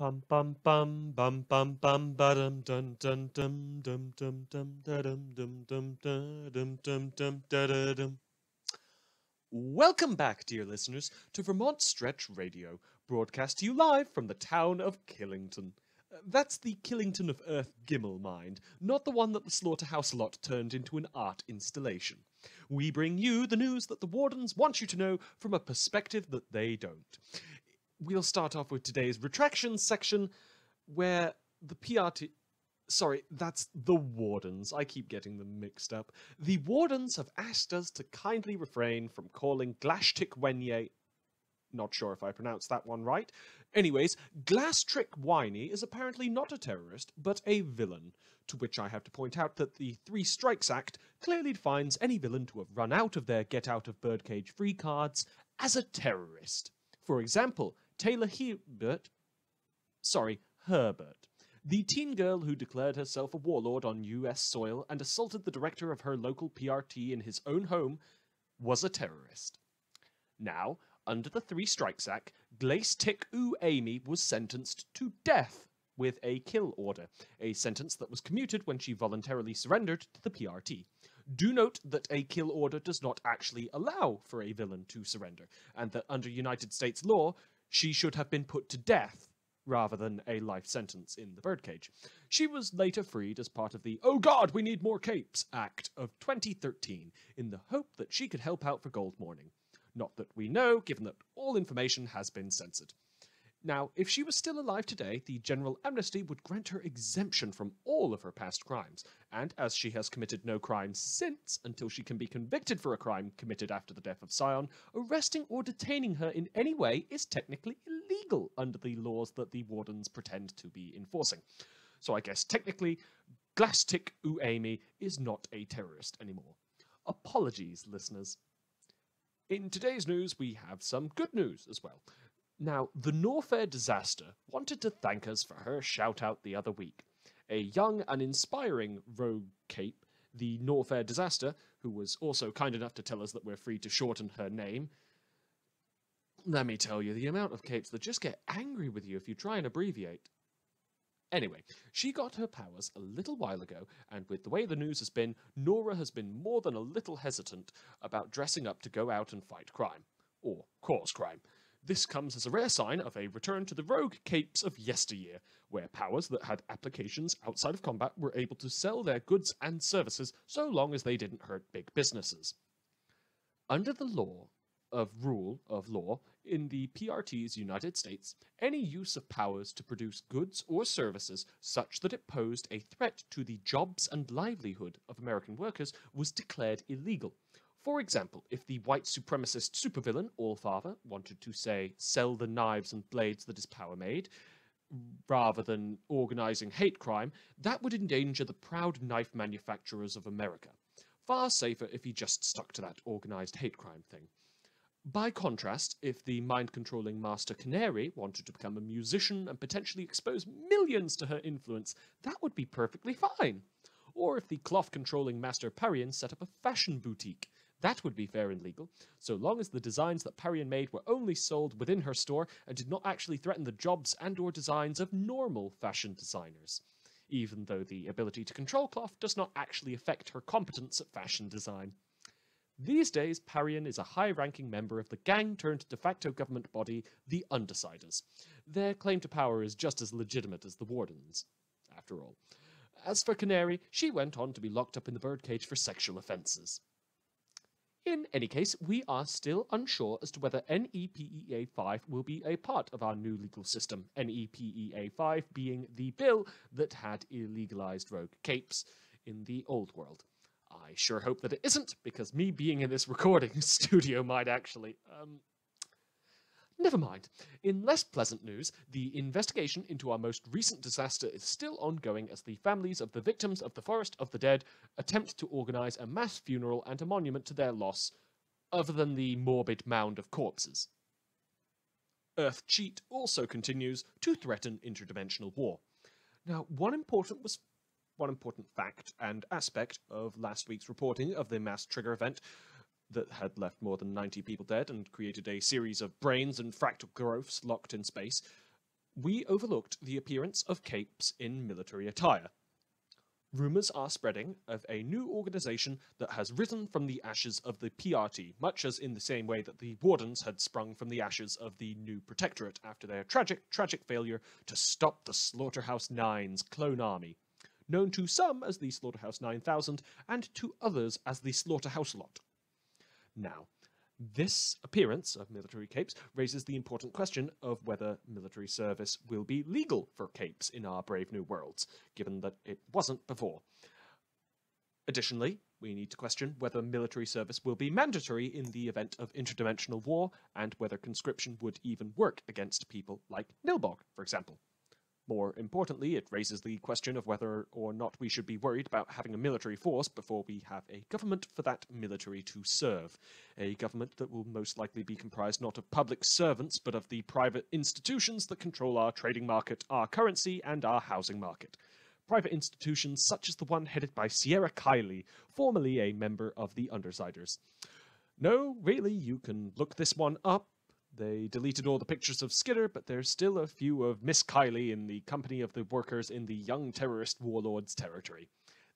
Pum bum bum bum bum bum ba dum dum dum dum dum dum dum da dum dum dum da dum dum dum da da dum. Welcome back, dear listeners, to Vermont Stretch Radio, broadcast to you live from the town of Killington. That's the Killington of Earth Gimel mind, not the one that the slaughterhouse lot turned into an art installation. We bring you the news that the wardens want you to know from a perspective that they don't. We'll start off with today's retractions section, where the PRT... Sorry, that's the wardens. I keep getting them mixed up. The wardens have asked us to kindly refrain from calling Glashtik Wenye... Not sure if I pronounced that one right. Anyways, Glastrick Winey is apparently not a terrorist, but a villain, to which I have to point out that the Three Strikes Act clearly defines any villain to have run out of their get-out-of-birdcage-free cards as a terrorist. For example, Taylor Herbert, the teen girl who declared herself a warlord on US soil and assaulted the director of her local PRT in his own home, was a terrorist. Now, under the Three Strikes Act, Glacetic Amy was sentenced to death with a kill order, a sentence that was commuted when she voluntarily surrendered to the PRT. Do note that a kill order does not actually allow for a villain to surrender, and that under United States law, she should have been put to death rather than a life sentence in the birdcage. She was later freed as part of the "Oh God, we need more capes" Act of 2013, in the hope that she could help out for gold mourning. Not that we know, given that all information has been censored. Now, if she was still alive today, the General Amnesty would grant her exemption from all of her past crimes, and as she has committed no crimes since, until she can be convicted for a crime committed after the death of Sion, arresting or detaining her in any way is technically illegal under the laws that the wardens pretend to be enforcing. So I guess technically, Glastick Amy is not a terrorist anymore. Apologies, listeners. In today's news, we have some good news as well. Now, the Norfair Disaster wanted to thank us for her shout-out the other week. A young and inspiring rogue cape, the Norfair Disaster, who was also kind enough to tell us that we're free to shorten her name. Let me tell you, the amount of capes that just get angry with you if you try and abbreviate. Anyway, she got her powers a little while ago, and with the way the news has been, Nora has been more than a little hesitant about dressing up to go out and fight crime. Or cause crime. This comes as a rare sign of a return to the rogue capes of yesteryear, where powers that had applications outside of combat were able to sell their goods and services so long as they didn't hurt big businesses. Under the rule of law in the PRT's United States, any use of powers to produce goods or services such that it posed a threat to the jobs and livelihood of American workers was declared illegal. For example, if the white supremacist supervillain, Allfather, wanted to, say, sell the knives and blades that his power made, rather than organizing hate crime, that would endanger the proud knife manufacturers of America. Far safer if he just stuck to that organized hate crime thing. By contrast, if the mind-controlling Master Canary wanted to become a musician and potentially expose millions to her influence, that would be perfectly fine. Or if the cloth-controlling Master Parian set up a fashion boutique, that would be fair and legal, so long as the designs that Parian made were only sold within her store and did not actually threaten the jobs and or designs of normal fashion designers, even though the ability to control cloth does not actually affect her competence at fashion design. These days, Parian is a high-ranking member of the gang-turned-de facto government body, the Undersiders. Their claim to power is just as legitimate as the Wardens, after all. As for Canary, she went on to be locked up in the birdcage for sexual offences. In any case, we are still unsure as to whether NEPEA 5 will be a part of our new legal system, NEPEA 5 being the bill that had illegalized rogue capes in the old world. I sure hope that it isn't, because me being in this recording studio might actually, Never mind. In less pleasant news, the investigation into our most recent disaster is still ongoing as the families of the victims of the Forest of the Dead attempt to organize a mass funeral and a monument to their loss, other than the morbid mound of corpses. Earth Cheat also continues to threaten interdimensional war. Now, one important fact and aspect of last week's reporting of the mass trigger event that had left more than 90 people dead and created a series of brains and fractal growths locked in space we overlooked the appearance of capes in military attire. Rumours are spreading of a new organisation that has risen from the ashes of the PRT, much as in the same way that the Wardens had sprung from the ashes of the new Protectorate after their tragic failure to stop the Slaughterhouse Nine's clone army, known to some as the Slaughterhouse 9000 and to others as the Slaughterhouse Lot. Now, this appearance of military capes raises the important question of whether military service will be legal for capes in our brave new worlds, given that it wasn't before. Additionally, we need to question whether military service will be mandatory in the event of interdimensional war, and whether conscription would even work against people like Nilbog, for example. More importantly, it raises the question of whether or not we should be worried about having a military force before we have a government for that military to serve. A government that will most likely be comprised not of public servants, but of the private institutions that control our trading market, our currency, and our housing market. Private institutions such as the one headed by Sierra Kiley, formerly a member of the Undersiders. No, really, you can look this one up. They deleted all the pictures of Skidder, but there's still a few of Miss Kiley in the company of the workers in the young terrorist warlord's territory.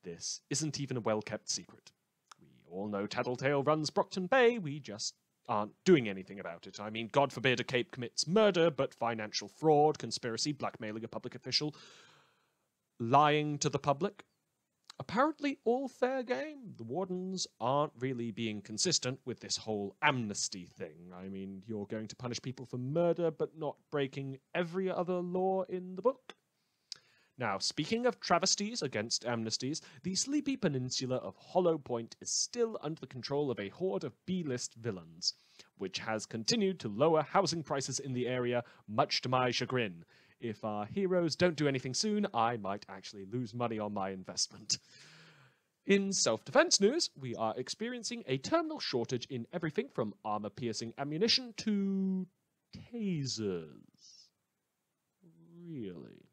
This isn't even a well-kept secret. We all know Tattletale runs Brockton Bay, we just aren't doing anything about it. I mean, God forbid a cape commits murder, but financial fraud, conspiracy, blackmailing a public official, lying to the public, apparently all fair game. The Wardens aren't really being consistent with this whole amnesty thing. I mean, you're going to punish people for murder, but not breaking every other law in the book. Now, speaking of travesties against amnesties, the sleepy peninsula of Hollow Point is still under the control of a horde of B-list villains, which has continued to lower housing prices in the area, much to my chagrin. If our heroes don't do anything soon, I might actually lose money on my investment. In self-defense news, we are experiencing a terminal shortage in everything from armor-piercing ammunition to tasers. Really?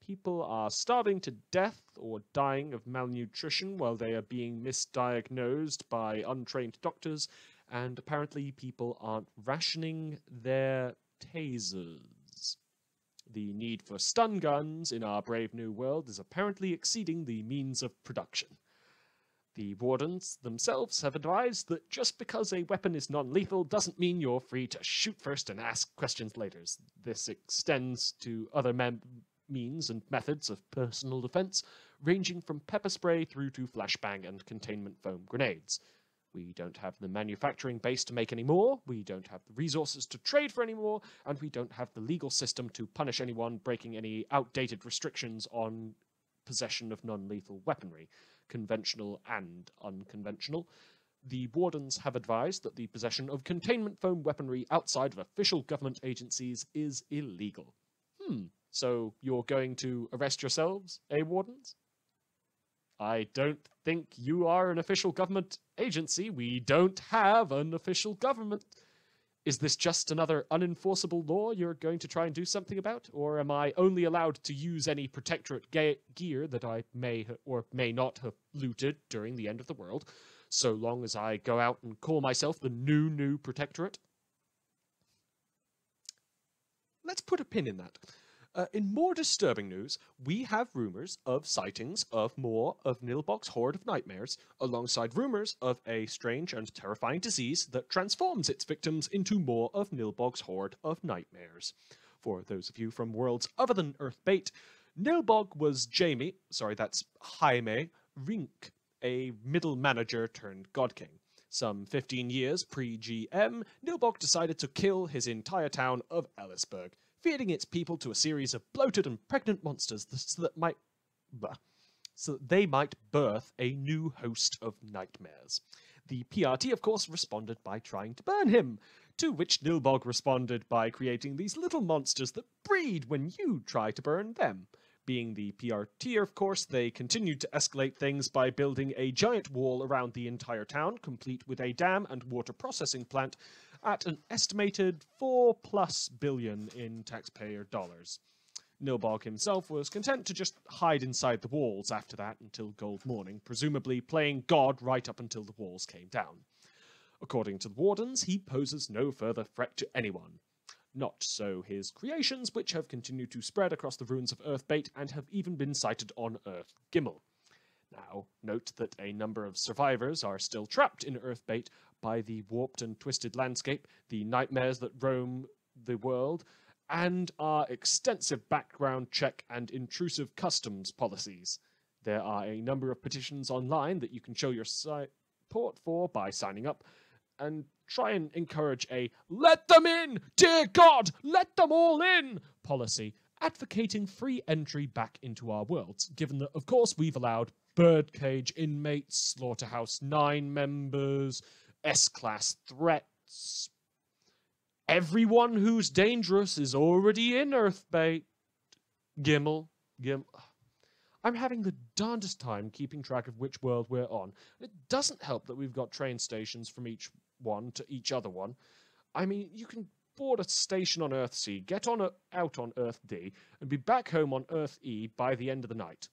People are starving to death or dying of malnutrition while they are being misdiagnosed by untrained doctors, and apparently people aren't rationing their tasers. The need for stun guns in our brave new world is apparently exceeding the means of production. The Wardens themselves have advised that just because a weapon is non-lethal doesn't mean you're free to shoot first and ask questions later. This extends to other means and methods of personal defense, ranging from pepper spray through to flashbang and containment foam grenades. We don't have the manufacturing base to make any more, we don't have the resources to trade for any more, and we don't have the legal system to punish anyone breaking any outdated restrictions on possession of non-lethal weaponry, conventional and unconventional. The Wardens have advised that the possession of containment foam weaponry outside of official government agencies is illegal. So you're going to arrest yourselves, eh, Wardens? I don't think you are an official government agency. We don't have an official government. Is this just another unenforceable law you're going to try and do something about? Or am I only allowed to use any Protectorate gear that I may or may not have looted during the end of the world, so long as I go out and call myself the new Protectorate? Let's put a pin in that. In more disturbing news, we have rumours of sightings of more of Nilbog's horde of nightmares, alongside rumours of a strange and terrifying disease that transforms its victims into more of Nilbog's horde of nightmares. For those of you from worlds other than Earth-Bait, Nilbog was Jaime Rink, a middle manager turned God King. Some 15 years pre-GM, Nilbog decided to kill his entire town of Ellisburg, feeding its people to a series of bloated and pregnant monsters so that they might birth a new host of nightmares. The PRT, of course, responded by trying to burn him, to which Nilbog responded by creating these little monsters that breed when you try to burn them. Being the PRT, of course, they continued to escalate things by building a giant wall around the entire town, complete with a dam and water processing plant, at an estimated $4+ billion in taxpayer dollars. Nilbog himself was content to just hide inside the walls after that until gold morning, presumably playing God right up until the walls came down. According to the Wardens, he poses no further threat to anyone. Not so his creations, which have continued to spread across the ruins of Earthbait and have even been sighted on Earth Gimel. Now, note that a number of survivors are still trapped in Earthbait by the warped and twisted landscape, the nightmares that roam the world, and our extensive background check and intrusive customs policies. There are a number of petitions online that you can show your support for by signing up, and try and encourage a "let them in! Dear God, let them all in!" policy, advocating free entry back into our worlds, given that, of course, we've allowed Birdcage inmates, Slaughterhouse 9 members, S-Class threats. Everyone who's dangerous is already in Earthbait. Gimel. I'm having the darndest time keeping track of which world we're on. It doesn't help that we've got train stations from each one to each other one. I mean, you can board a station on Earth C, get on out on Earth D, and be back home on Earth E by the end of the night.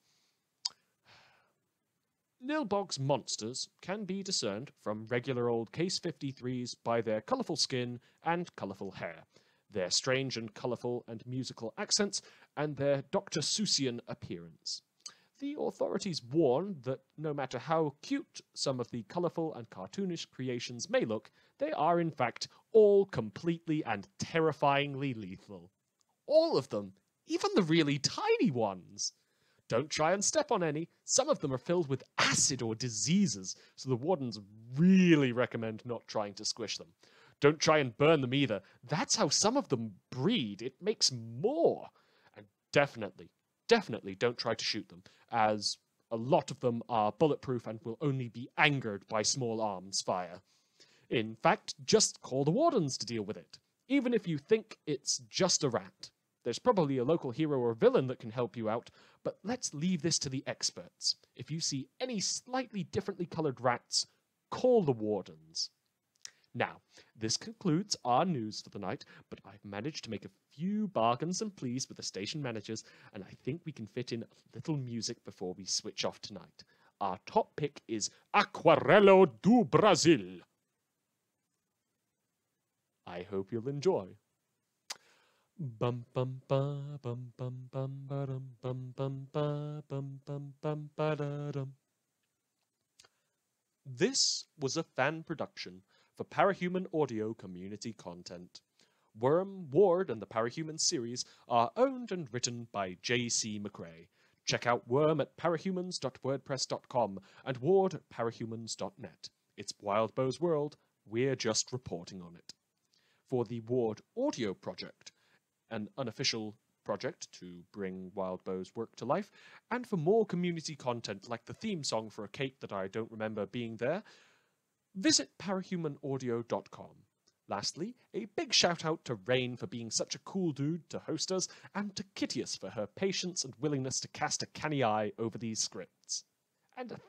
Nilbog's monsters can be discerned from regular old Case 53s by their colourful skin and colourful hair, their strange and colourful and musical accents, and their Dr. Seussian appearance. The authorities warn that no matter how cute some of the colourful and cartoonish creations may look, they are in fact all completely and terrifyingly lethal. All of them, even the really tiny ones. Don't try and step on any. Some of them are filled with acid or diseases, so the wardens really recommend not trying to squish them. Don't try and burn them either. That's how some of them breed. It makes more. And definitely don't try to shoot them, as a lot of them are bulletproof and will only be angered by small arms fire. In fact, just call the wardens to deal with it, even if you think it's just a rat. There's probably a local hero or villain that can help you out, but let's leave this to the experts. If you see any slightly differently coloured rats, call the wardens. Now, this concludes our news for the night, but I've managed to make a few bargains and pleas with the station managers, and I think we can fit in a little music before we switch off tonight. Our top pick is Aquarello do Brasil. I hope you'll enjoy. Bum bum ba bum bum bum ba dum bum bum ba bum bum bum ba da dum. This was a fan production for Parahuman audio community content. Worm, Ward, and the Parahumans series are owned and written by J.C. McCrae. Check out Worm at parahumans.wordpress.com and Ward at parahumans.net. It's Wildbow's world. We're just reporting on it. For the Ward audio project, an unofficial project to bring Wildbow's work to life, and for more community content like the theme song for a cake that I don't remember being there, visit parahumanaaudio.com. Lastly, a big shout out to Rain for being such a cool dude to host us, and to Kitius for her patience and willingness to cast a canny eye over these scripts. And a